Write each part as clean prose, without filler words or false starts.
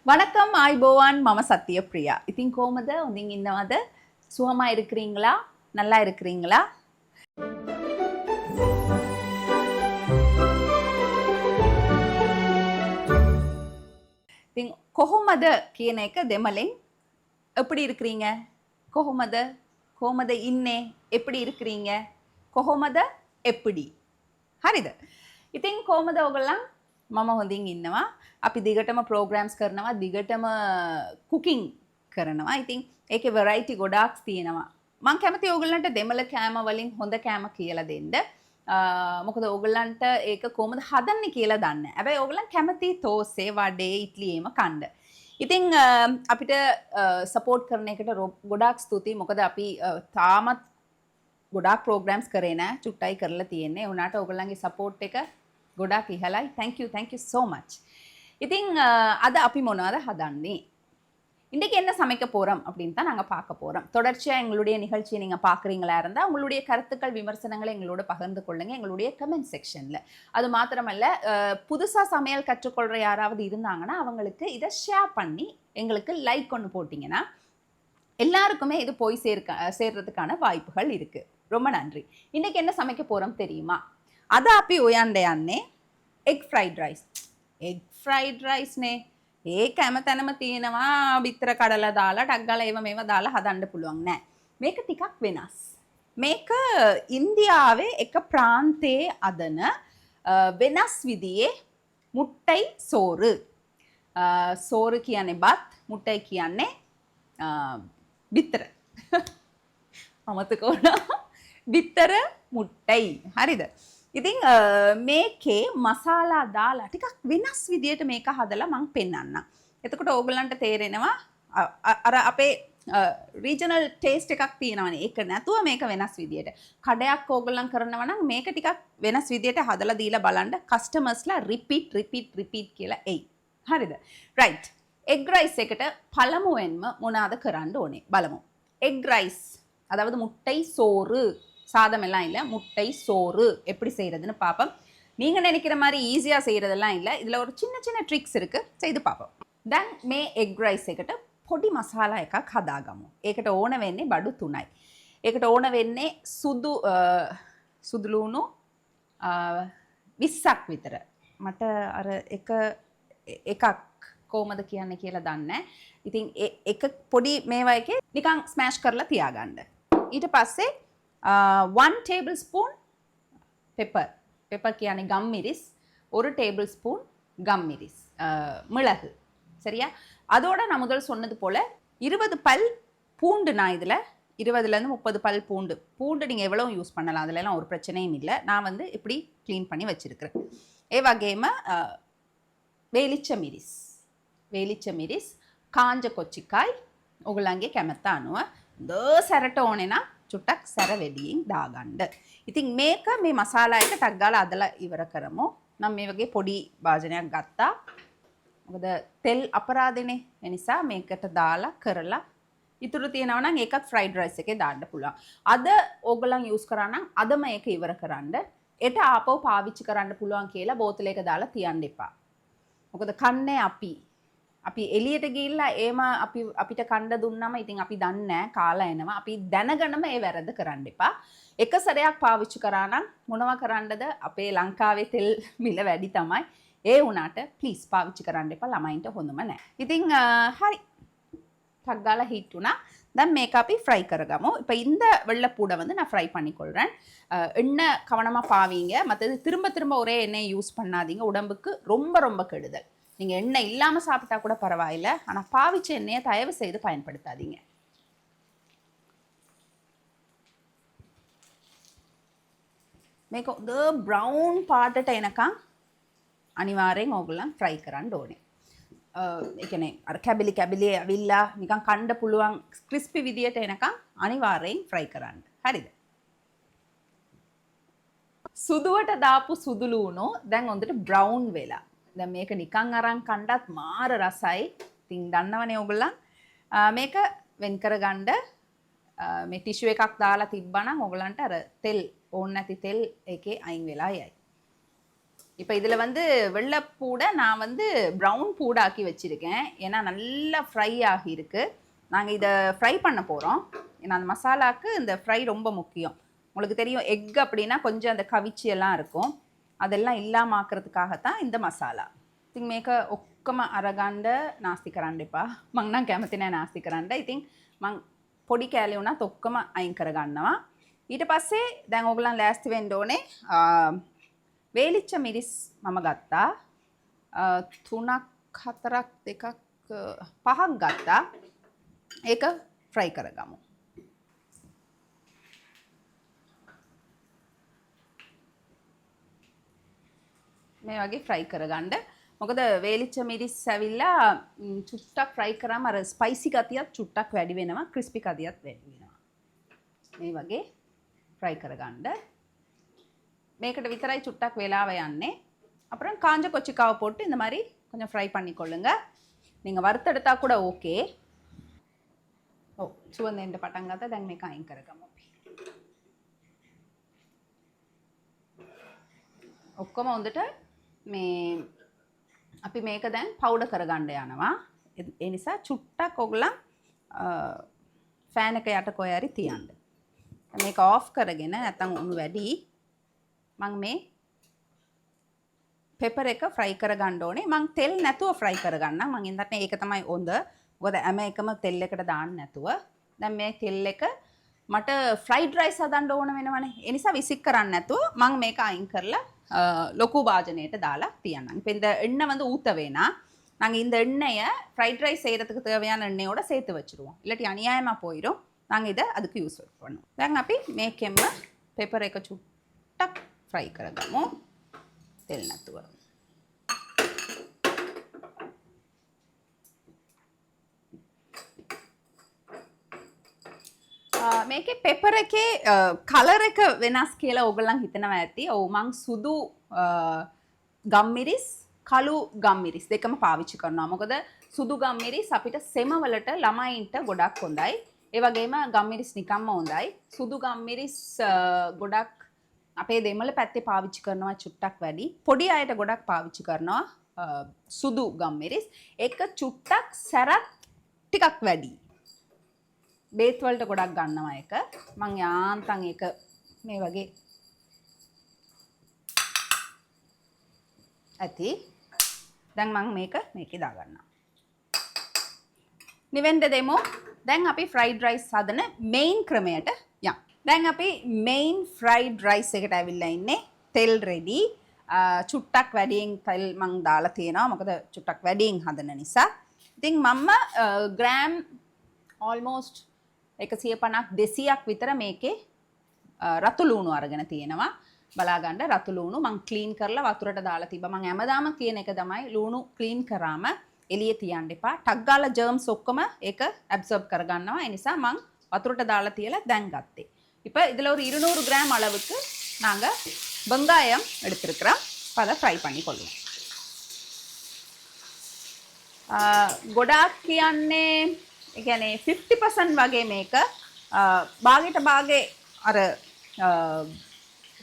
வணக்கம் ஆய்போவான் மம சத்யபிரியா. ඉතින් කොහමද? හොඳින් ඉන්නවද? සුවමා இருக்கிறீங்களா? நல்லா இருக்கிறீங்களா? ඉතින් කොහොමද කියන එක දෙමළෙන් எப்படி இருக்கிறீங்க? කොහොමද? කොහොමද ඉන්නේ? எப்படி இருக்கிறீங்க? කොහොමද? எப்படி? හරිද? ඉතින් කොහමද ඔයගොල්ලන්? මම හොඳින් ඉන්නවා. අපි දිගටම ප්‍රෝග්‍රෑම්ස් කරනවා, දිගටම කුකින් කරනවා. ඉතින් ඒකේ වෙරයිටි ගොඩාක් තියෙනවා. මම කැමති ඕගොල්ලන්ට දෙමළ කෑම වලින් හොඳ කෑම කියලා දෙන්න. මොකද ඕගොල්ලන්ට ඒක කොහොමද හදන්නේ කියලා දන්නේ නැහැ. හැබැයි ඕගොල්ලන් කැමති තෝසේ, වඩේ, ඉඩ්ලි එහෙම කන්න. ඉතින් අපිට සපෝට් කරන එකට ගොඩාක් ස්තුතියි. මොකද අපි තාමත් ගොඩාක් ප්‍රෝග්‍රෑම්ස් කරේ නැහැ. චුට්ටයි කරලා තියෙන්නේ. ඒ උනාට ඕගොල්ලන්ගේ සපෝට් එක ගොඩාක් ඉහළයි. thank you so much. ඉතින් අද අපි මොනවද හදන්නේ? இன்றைக்கு என்ன சமைக்க போறோம் அப்படின்னு தான் நாங்கள் பார்க்க போறோம். தொடர்ச்சியா எங்களுடைய நிகழ்ச்சியை நீங்க பார்க்குறீங்களா இருந்தால் உங்களுடைய கருத்துக்கள் விமர்சனங்களை எங்களோட பகிர்ந்து கொள்ளுங்க எங்களுடைய கமெண்ட் செக்ஷன்ல. அது மாத்திரமல்ல, புதுசா சமையல் கற்றுக்கொள்ற யாராவது இருந்தாங்கன்னா அவங்களுக்கு இதை ஷேர் பண்ணி எங்களுக்கு லைக் ஒன்று போட்டிங்கன்னா எல்லாருக்குமே இது போய் சேர்றதுக்கான வாய்ப்புகள் இருக்கு. ரொம்ப நன்றி. இன்னைக்கு என்ன சமைக்க போறோம் தெரியுமா? අද අපි ඔයන්න යන්නේ egg fried rice. Egg fried රයිස්නේ. ඒක හැමතැනම තියෙනවා. බිත්තර කඩලා දාලා ටක් ගාලා ඒව මේව දාලා හදන්න පුළුවන් නෑ. මේක ටිකක් වෙනස්. මේක ඉන්දියාවේ එක ප්‍රාන්තයේ අදන වෙනස් විදියේ මුට්ටයි සෝරු. සෝරු කියන්නේ බත්, මුට්ටයි කියන්නේ බිත්තර. අමතක වුණා. බිත්තර මුට්ටයි. හරිද? ඉතින් මේකේ මසාලා දාලා ටිකක් වෙනස් විදියට මේක හදලා මම පෙන්නන්නම්. එතකොට ඕගොල්ලන්ට තේරෙනවා අර අපේ රීජනල් ටේස්ට් එකක් තියෙනවනේ. ඒක නැතුව මේක වෙනස් විදියට. කඩයක් ඕගොල්ලන් කරනවා නම් මේක ටිකක් වෙනස් විදියට හදලා දීලා බලන්න. කස්ටමර්ස්ලා රිපීට් කියලා එයි. හරිද? රයිට්. එග් රයිස් එකට පළමුවෙන්ම මොනවාද කරන්න ඕනේ බලමු. එග් රයිස් அதாவது முட்டை சோறு, சாதம் எல்லாம் இல்லை, முட்டை சோறு எப்படி செய்கிறதுன்னு பார்ப்போம். நீங்கள் நினைக்கிற மாதிரி ஈஸியாக செய்கிறதெல்லாம் இல்லை. இதில் ஒரு சின்ன சின்ன ட்ரிக்ஸ் இருக்குது, செய்து பார்ப்போம். දැන් මේ එග් රයිස් එකට පොඩි මසාලා එකක් හදාගමු. ඒකට ඕන වෙන්නේ බඩු 3යි. ඒකට ඕන වෙන්නේ සුදු ලුණු 20ක් විතර. මට අර එකක් කොහමද කියන්නේ කියලා දන්නේ නැහැ. ඉතින් එක පොඩි මේවා එකේ නිකන් ස්මෑෂ් කරලා තියාගන්න. ඊට පස්සේ 1 tablespoon பெப்பர் කියන්නේ ගම්මිරිස්, 1 tablespoon ගම්මිරිஸ், மிளகு. சரியா? அதோட நான் முதல் சொன்னது போல 20 பல் பூண்டு. நான் இதில் 20லேருந்து 30 பல் பூண்டு நீங்கள் எவ்வளோ யூஸ் பண்ணலாம், அதிலலாம் ஒரு பிரச்சனையும் இல்லை. நான் வந்து இப்படி க்ளீன் பண்ணி வச்சுருக்கிறேன். ඒ වගේම වේලිච්ච මිරිස්, කාංජ කොච්චිකායි ඔයගොල්ලන්ගේ කැමැත්ත අනුව සැරට ඕනේ නම් චුට්ටක් සැර වැඩියෙන් දාගන්න. ඉතින් මේක මේ මසාලා එක ටක් ගාලා අදලා ඉවර කරමු. මම මේ වගේ පොඩි භාජනයක් ගත්තා. මොකද තෙල් අපරාදෙනේ. ඒ නිසා මේකට දාලා කරලා ඉතුරු තියෙනවා නම් ඒකත් ෆ්‍රයිඩ් රයිස් එකේ දාන්න පුළුවන්. අද ඕගොල්ලන් යූස් කරා නම් අදම ඒක ඉවර කරන්න. ඒට ආපහු පාවිච්චි කරන්න පුළුවන් කියලා බෝතලයක දාලා තියන්න එපා. මොකද කන්නේ අපි එළියට ගිහිල්ලා ඒම අපිට කණ්ඩ දුන්නම ඉතින් අපි දන්නේ නැහැ කාලා එනවා. අපි දැනගෙනම ඒ වැරද්ද කරන්න එපා. එක සැරයක් පාවිච්චි කරා නම් මොනවා කරන්නද? අපේ ලංකාවේ තෙල් මිල වැඩි තමයි. ඒ වුණාට ප්ලීස් පාවිච්චි කරන්න එපා. ළමයින්ට හොඳම නැහැ. ඉතින් හරි. ටක් ගාලා ஹீட் உனா. දැන් මේක අපි ஃப்ரை කරගමු. இப்போ இந்த வெள்ளைப்பூடை வந்து நான் ஃப்ரை பண்ணிக்கொள்கிறேன். எண்ணெய் கவனமாக பாவீங்க. மற்றது திரும்ப ஒரே எண்ணெயை யூஸ் பண்ணாதீங்க. உடம்புக்கு ரொம்ப கெடுதல். நீங்கள் எண்ணெய் இல்லாமல் சாப்பிட்டா கூட பரவாயில்லை. ஆனால் பாவிச்ச எண்ணெயை தயவு செய்து பயன்படுத்தாதீங்க. මේක හොඳ බ්‍රවුන් පාටට එනකම් අනිවාර්යෙන් ඕගොල්ලන් ෆ්‍රයි කරන්න ඕනේ. ඒ කියන්නේ අර කැබලි ඇවිල්ලා නිකන් කන්න පුළුවන් ක්‍රිස්පි විදියට එනකම් අනිවාර්යෙන් ෆ්‍රයි කරන්න. හරිද? සුදුවට දාපු සුදු ලුණු දැන් හොඳට බ්‍රවුන් වෙලා. දැන් මේක නිකන් අරන් කණ්ඩත් මාර රසයි. ඉතින් දන්නවනේ ඔයගොල්ලන්. මේක වෙන් කරගන්න මේ ටිෂු එකක් දාලා තිබ්බනම් ඔයගලන්ට අර තෙල් ඕන නැති තෙල් ඒකේ අයින් වෙලා යයි. இப்போ இதில் வந்து வெள்ளைப்பூடை நான் வந்து ப்ரௌன் பூடாக்கி வச்சுருக்கேன். ஏன்னா நல்லா ஃப்ரை ஆகியிருக்கு. நாங்கள் இதை ஃப்ரை பண்ண போகிறோம். ஏன்னா அந்த மசாலாவுக்கு இந்த ஃப்ரை ரொம்ப முக்கியம். உங்களுக்கு தெரியும் எக் அப்படின்னா கொஞ்சம் அந்த கவிச்சி எல்லாம் இருக்கும். அதெல்லாம் இல்லாமல் ஆக்கிறதுக்காகத்தான் இந்த மசாலா. ඉතින් මේක ඔක්කොම අරගන්න නාස්ති කරන්න එපා. මං නම් කැමති නැහැ නාස්ති කරන්න. ඉතින් මං පොඩි කෑලි වුණත් ඔක්කොම අයින් කරගන්නවා. ඊට පස්සේ දැන් ඕගොල්ලන් ලෑස්ති වෙන්න ඕනේ. වේලිච්ච මිරිස් මම ගත්තා. 3ක් 4ක් 2ක් 5ක් ගත්තා. ඒක ෆ්‍රයි කරගමු. මේ වගේ ෆ්‍රයි කරගන්න. මොකද වේලිච්ච මිරිස් ඇවිල්ලා චුට්ටක් ෆ්‍රයි කරාම අර ස්පයිසි ගතියත් චුට්ටක් වැඩි වෙනවා, ක්‍රිස්පි ගතියත් වැඩි වෙනවා. මේ වගේ ஃப்ரை කරගන්න. මේකට විතරයි சுட்டක් வேலாவை යන්නේ. அப்புறம் காஞ்ச கொச்சிக்காவை போட்டு இந்த மாதிரி கொஞ்சம் ஃப்ரை பண்ணிக்கொள்ளுங்க. நீங்கள் வறுத்தெடுத்தா கூட ஓகே. ஓ සුවඳෙන්ට පටන් ගත්තා. දැන් මේක අයින් කරගමු අපි. ඔක්කොම හොඳට මේ අපි මේක දැන් පවුඩර් කරගන්න යනවා. ඒ නිසා චුට්ටක් ඔයගොල්ලන් ෆෑන් එක යට කොහේ හරි තියන්න. මේක ඔෆ් කරගෙන නැත්නම් උණු වැඩි මම මේ පෙපර් එක ෆ්‍රයි කරගන්න ඕනේ. මම තෙල් නැතුව ෆ්‍රයි කරගන්නම්. මම ඉඳන් ඒක තමයි හොඳ. මොකද හැම එකම තෙල් එකට දාන්න නැතුව. දැන් මේ තෙල් එක මට ෆ්‍රයිඩ් රයිස් හදන්න ඕන වෙනවනේ. ඒ නිසා විසික් කරන්න නැතුව මම මේක අයින් කරලා லொக்கு பாஜனையிட்ட தாலா தீயணும். இப்போ இந்த எண்ணெய் வந்து ஊற்ற வேணாம். நாங்கள் இந்த எண்ணெயை ஃப்ரைட் ரைஸ் செய்கிறதுக்கு தேவையான எண்ணெயோட சேர்த்து வச்சுருவோம். இல்லாட்டி அநியாயமாக போயிடும். நாங்கள் இதை அதுக்கு யூஸ் பண்ணுவோம். දැන් අපි මේකෙම පෙපර් එක චුට්ටක් ෆ්‍රයි කරගමු. තෙල් නැතුව. මේකේ පෙපර් එකේ කලර් එක වෙනස් කියලා ඕගොල්ලන් හිතනවා ඇති. ඔව් මං සුදු ගම්මිරිස් කළු ගම්මිරිස් දෙකම පාවිච්චි කරනවා. මොකද සුදු ගම්මිරිස් අපිට සෙම වලට ළමයින්ට ගොඩක් හොඳයි. ඒ වගේම ගම්මිරිස් නිකම්ම හොඳයි. සුදු ගම්මිරිස් ගොඩක් අපේ දෙමළ පැත්තේ පාවිච්චි කරනවා චුට්ටක් වැඩි. පොඩි අයට ගොඩක් පාවිච්චි කරනවා සුදු ගම්මිරිස්. ඒක චුට්ටක් සැරත් ටිකක් වැඩි. බේත් වලට ගොඩක් ගන්නවා එක. මං යාන්තම් ඒක මේ වගේ ඇති. දැන් මං මේකේ දාගන්නවා. නිවෙන්න දෙමු. දැන් අපි ෆ්‍රයිඩ් රයිස් හදන මෙයින් ක්‍රමයට යමු. දැන් අපි මෙයින් ෆ්‍රයිඩ් රයිස් එකට ඇවිල්ලා ඉන්නේ. තෙල් රෙඩි. චුට්ටක් වැඩියෙන් තෙල් මං දාලා තියෙනවා. මොකද චුට්ටක් වැඩියෙන් හදන නිසා. ඉතින් මම ග්‍රෑම් almost 150ක් 200ක් විතර මේකේ රතු ලුණු අරගෙන තියෙනවා. බලා ගන්න රතු ලුණු මං ක්ලීන් කරලා වතුරට දාලා තිබ්බා. මං හැමදාම කියන එක තමයි ලුණු ක්ලීන් කරාම එළිය තියන්න එපා. ටක් ගාලා ජර්ම්ස් ඔක්කොම ඒක ඇබ්සර්බ් කරගන්නවා. ඒ නිසා මං වතුරට දාලා තියලා දැන් ගත්තේ. இப்போ இதில் ஒரு 200 கிராம் அளவுக்கு நாங்கள் வெங்காயம் எடுத்துருக்கிறோம். அதை ஃப்ரை பண்ணி கொள்ளுவோம். ගොඩාක් කියන්නේ ඒ කියන්නේ 50% වගේ මේක භාගයට භාගේ අර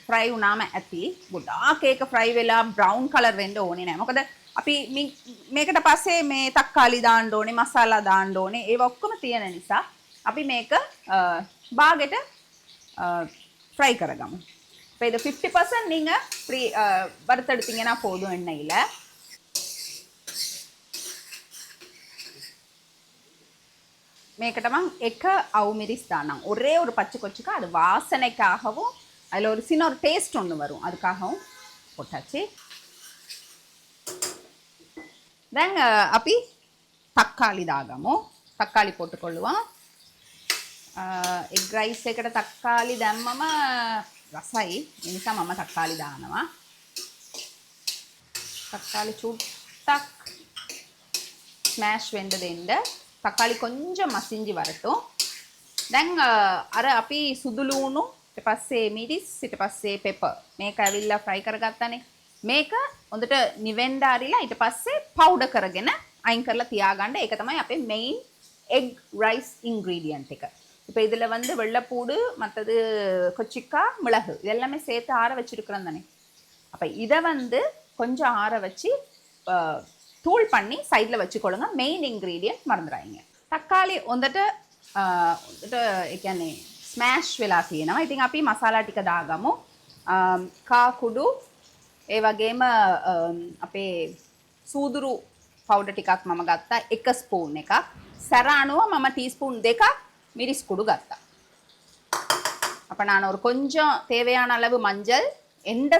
ෆ්‍රයි වුණාම ඇති. ගොඩාක් ඒක ෆ්‍රයි වෙලා බ්‍රවුන් කලර් වෙන්න ඕනේ නැහැ. මොකද අපි මේකට පස්සේ මේ තක්කාලි දාන්න ඕනේ, මසාලා දාන්න ඕනේ. ඒව ඔක්කොම තියෙන නිසා අපි මේක භාගයට ஃப்ரை කරගමු. இப்போ இது 50% நீங்கள் வறுத்தெடுத்தீங்கன்னா போதும் எண்ணெயில். මේකට මම එක අවු මිරිස් දානම්. ஒரே ஒரு பச்சை கொச்சிக்கா அது வாசனைக்காகவும் அதில் ஒரு சின்ன ஒரு டேஸ்ட் ஒன்று வரும். அதுக்காகவும் போட்டாச்சு. දැන් අපි තක්කාලි දාගමු. තක්කාලි போட்டுக்கொள்ளுவோம். එග් රයිස් එකට තක්කාලි දැම්මම රසයි. ඒ නිසා මම තක්කාලි දානවා. තක්කාලි චුට්ටක් ස්මෑෂ් වෙන්න දෙන්න. தக்காளி கொஞ்சம் மசிஞ்சு வரட்டும். දැන් අර අපි සුදු ලුණු ඊට පස්සේ මිරිස් ඊට පස්සේ පෙපර් මේක ඇවිල්ලා ෆ්‍රයි කරගත්තානේ. මේක හොඳට නිවෙන්න ආරිලා ඊට පස්සේ පවුඩර් කරගෙන අයින් කරලා තියාගන්න. ඒක තමයි අපේ மெயின் எக் ரைஸ் இன்கிரீடியன்ட் එක. இப்போ இதில் வந்து வெள்ளைப்பூடு மற்றது கொச்சிக்காய் மிளகு இதெல்லாமே சேர்த்து ஆற வச்சிருக்கிறோம் தானே. அப்போ இதை வந்து கொஞ்சம் ஆற வச்சு தூள் பண்ணி சைடில் வச்சுக்கொள்ளுங்க. Main ingredient මරඳරයිங்க. තක්කාලි හොඳට ඒ කියන්නේ ස්මෑෂ් වෙලා තියෙනවා. ඉතින් අපි මසාලා ටික දාගමු. කා කුඩු ඒ වගේම අපේ සූදුරු පවුඩර් ටිකක් මම ගත්තා. 1 ස්පූන් එකක්. සැර අණුව මම ටීස්පූන් 2ක් මිරිස් කුඩු ගත්තා. அப்போ நான் ஒரு கொஞ்சம் தேவையான அளவு மஞ்சள், எந்த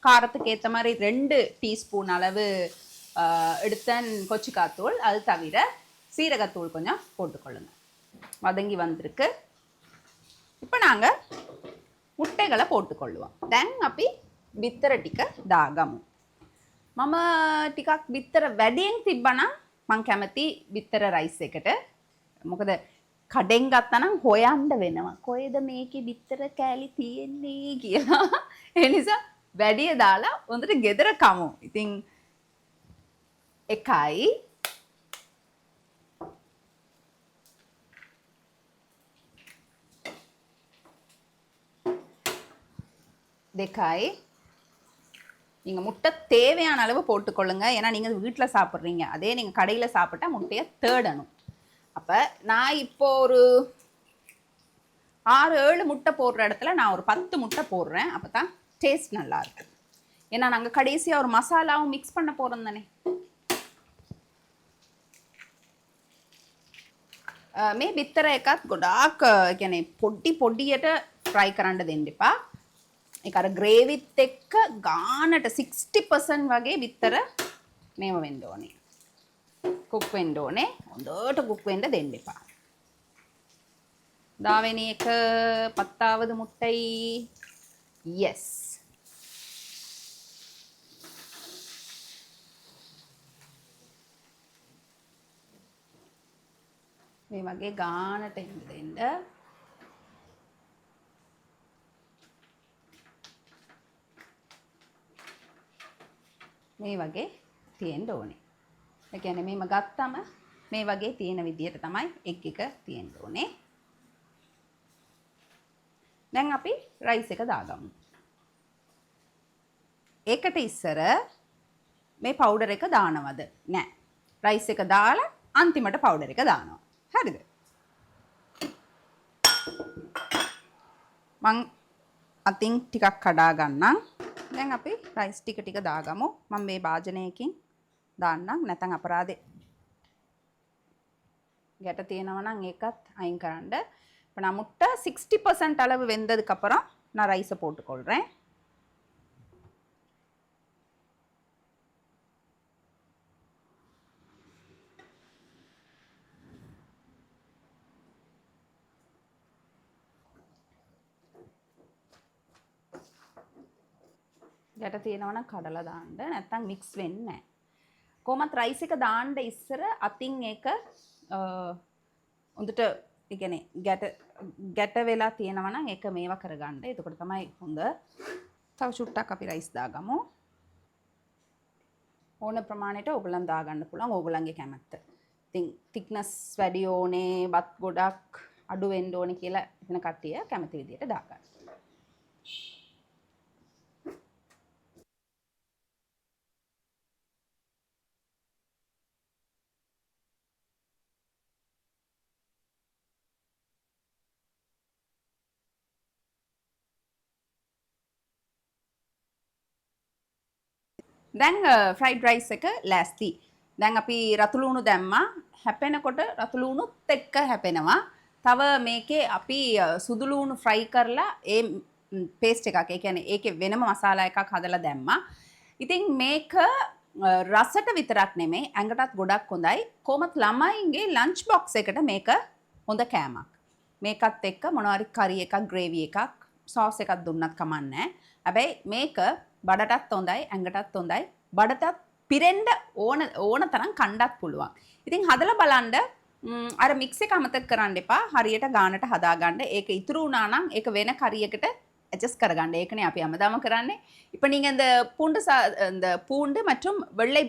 காரத்துக்கு ஏற்ற மாதிரி 2 டீஸ்பூன் அளவு எடுத்தேன் கொச்சிக்காத்தூள். அது தவிர சீரகத்தூள் கொஞ்சம் போட்டுக்கொள்ளுங்க. வதங்கி வந்திருக்கு. இப்போ நாங்கள் முட்டைகளை போட்டுக்கொள்ளுவோம். දැන් අපි බිත්තර ටික දාගමු. මම ටිකක් බිත්තර වැඩියෙන් තිබ්බනම් මං කැමති බිත්තර රයිස් එකට. මොකද කඩෙන් ගත්තනම් හොයන්න වෙනවා. කොහෙද මේකේ බිත්තර කෑලි තියෙන්නේ කියලා. ඒ නිසා වැඩිය දාලා හොඳට ගෙදර කමු. ඉතින් එකයි දෙකයි நீங்கள் முட்டை தேவையான அளவு போட்டுக்கொள்ளுங்க. ஏன்னா நீங்கள் வீட்டில் சாப்பிட்றீங்க. அதே நீங்கள் கடையில் சாப்பிட்டா முட்டையை தேடணும். அப்போ நான் இப்போ ஒரு 6-7 முட்டை போடுற இடத்துல நான் ஒரு 10 முட்டை போடுறேன். அப்போ தான் டேஸ்ட் நல்லாயிருக்கு. ஏன்னா நாங்கள் கடைசியாக ஒரு மசாலாவும் மிக்ஸ் பண்ண போகிறோம் தானே. මේ බිත්තර එකත් ගොඩාක් කියන්නේ පොඩ්ඩියට ෆ්‍රයි කරන්න දෙන්න එපා. ඒක අර ග්‍රේවිත් එක්ක ගානට 60% වගේ බිත්තර මේව වෙන්න ඕනේ. කුක් වෙන්න ඕනේ. හොඳට කුක් වෙන්න දෙන්න එපා. දාවෙනි එක 10வது முட்டை. yes. මේ වගේ ගානට එන්න දෙන්න. මේ වගේ තියෙන්න ඕනේ. ඒ කියන්නේ මේම ගත්තම මේ වගේ තියෙන විදියට තමයි එක් එක තියෙන්න ඕනේ. දැන් අපි රයිස් එක දාගමු. ඒකට ඉස්සර මේ පවුඩර් එක දානවද? නෑ. රයිස් එක දාලා අන්තිමට පවුඩර් එක දානවා. හරිද? මං අතින් ටිකක් කඩා ගන්නම්. දැන් අපි රයිස් ටික දාගමු. මම මේ භාජනයකින් දාන්නම්. නැත්නම් අපරාදේ ගැට තියෙනවා නම් ඒකත් අයින් කරන්න. இப்போ நான் முட்டை 60% அளவு வெந்ததுக்கு அப்புறம் நான் ரைஸை போட்டுக்கொள்கிறேன். ගැට තියෙනවා නම් කඩලා දාන්න. නැත්නම් මික්ස් වෙන්නේ නැහැ. කොහොමත් රයිස් එක දාන්න ඉස්සර අතින් ඒක හොඳට ඒ කියන්නේ ගැට වෙලා තියෙනවා නම් ඒක මේවා කරගන්න. එතකොට තමයි හොඳ. තව චුට්ටක් අපි රයිස් දාගමු. ඕන ප්‍රමාණයට ඕගලන් දාගන්න පුළුවන් ඕගලන්ගේ කැමැත්ත. ඉතින් thickness වැඩි ඕනේ, බත් ගොඩක් අඩු වෙන්න ඕනේ කියලා එතන කට්ටිය කැමති විදියට දාගන්න. දැන් ෆ්‍රයිඩ් රයිස් එක ලෑස්ති. දැන් අපි රතුළුණු දැම්මා. හැපෙනකොට රතුළුණුත් එක්ක හැපෙනවා. තව මේකේ අපි සුදුලුණු ෆ්‍රයි කරලා ඒ පේස්ට් එකක්, ඒ කියන්නේ ඒකේ වෙනම මසාලා එකක් හදලා දැම්මා. ඉතින් මේක රසට විතරක් නෙමෙයි, ඇඟටත් ගොඩක් හොඳයි. කොහොමත් ළමයින්ගේ ලන්ච් බොක්ස් එකට මේක හොඳ කෑමක්. මේකත් එක්ක මොනවා හරි කරි එකක්, ග්‍රේවි එකක්, සෝස් එකක් දුන්නත් කමක් නැහැ. හැබැයි මේක බඩටත් හොඳයි, ඇඟටත් හොඳයි. බඩටත් පිරෙන්න ඕන තරම් කණ්ඩත් පුළුවන්. ඉතින් හදලා බලන්න. අර මික්ස් එක අමතක කරන්න එපා. හරියට ගානට හදාගන්න. ඒක ඉතුරු වුණා නම් ඒක වෙන කරියකට adjust කරගන්න. ඒකනේ අපි හැමදාම කරන්නේ. இப்போ நீங்க இந்த பூண்டு மற்றும் வெள்ளை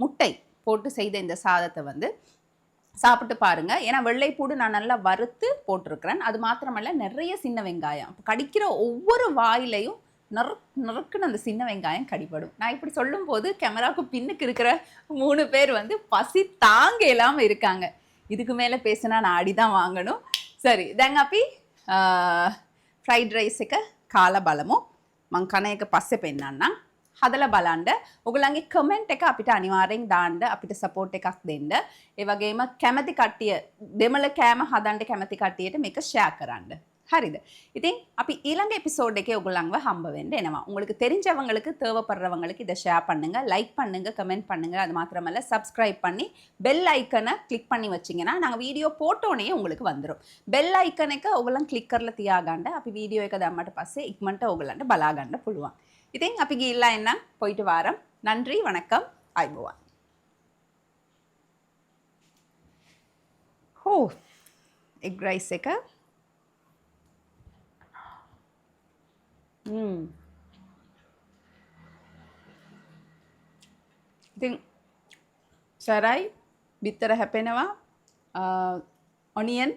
முட்டை போட்டு செய்த இந்த சாதத்தை வந்து சாப்பிட்டு பாருங்க. ஏன்னா வெள்ளைப்பூடு நான் நல்லா வறுத்து போட்டிருக்கிறேன். அது மாத்திரமல்ல நிறைய சின்ன வெங்காயம். கடிக்கிற ஒவ்வொரு வாயிலையும் நறுக்குன்னு அந்த சின்ன வெங்காயம் கடிபடும். நான் இப்படி சொல்லும்போது கேமராவுக்கு பின்னுக்கு இருக்கிற 3 பேர் வந்து பசி தாங்க இல்லாமல் இருக்காங்க. இதுக்கு மேலே பேசினா நான் அடிதான் வாங்கணும். சரி දැන් අපි ෆ්‍රයිඩ් රයිස් එක කාලා බලමු. මං කන එක පස්සේ පෙන්නන්නම්. හදලා බලන්න. ඔයගොල්ලන්ගේ කමෙන්ට් එක අපිට අනිවාර්යෙන් දාන්න, අපිට සපෝට් එකක් දෙන්න. ඒ වගේම කැමති කට්ටිය දෙමළ කෑම හදන්න කැමති කට්ටියට මේක ෂෙයා කරන්න. හරිද? ඉතින් අපි ඊළඟ எபிசோட் එකේ ඔයගොල්ලන්ව හම්බ වෙන්න එනවා. உங்களுக்கு தெரிஞ்சவங்களுக்கு தேவைப்படுறவங்களுக்கு இதை ஷேர் பண்ணுங்க, லைக் பண்ணுங்க, கமெண்ட் பண்ணுங்க. அது மாத்திரமல்ல சப்ஸ்கிரைப் பண்ணி பெல் ஐக்கனை கிளிக் பண்ணி வச்சிங்கன்னா நாங்கள் வீடியோ போட்டோனே உங்களுக்கு வந்துடும். பெல் ஐக்கனுக்கு ඔයගොල්ලන් ක්ලික් කරලා තියාගන්න. අපි වීඩියෝ එක දැම්මට පස්සේ ඉක්මනට ඔයගොල්ලන්ට බලා ගන්න පුළුවන්. ඉතින් අපි ගිහිල්ලා එන්නම්. போயிட்டு வாரம். நன்றி, வணக்கம், අයබෝවන්. හෝ එග් රයිස් එක ඉතින් සරයි බිත්තර හැපෙනවා, ඔනියන්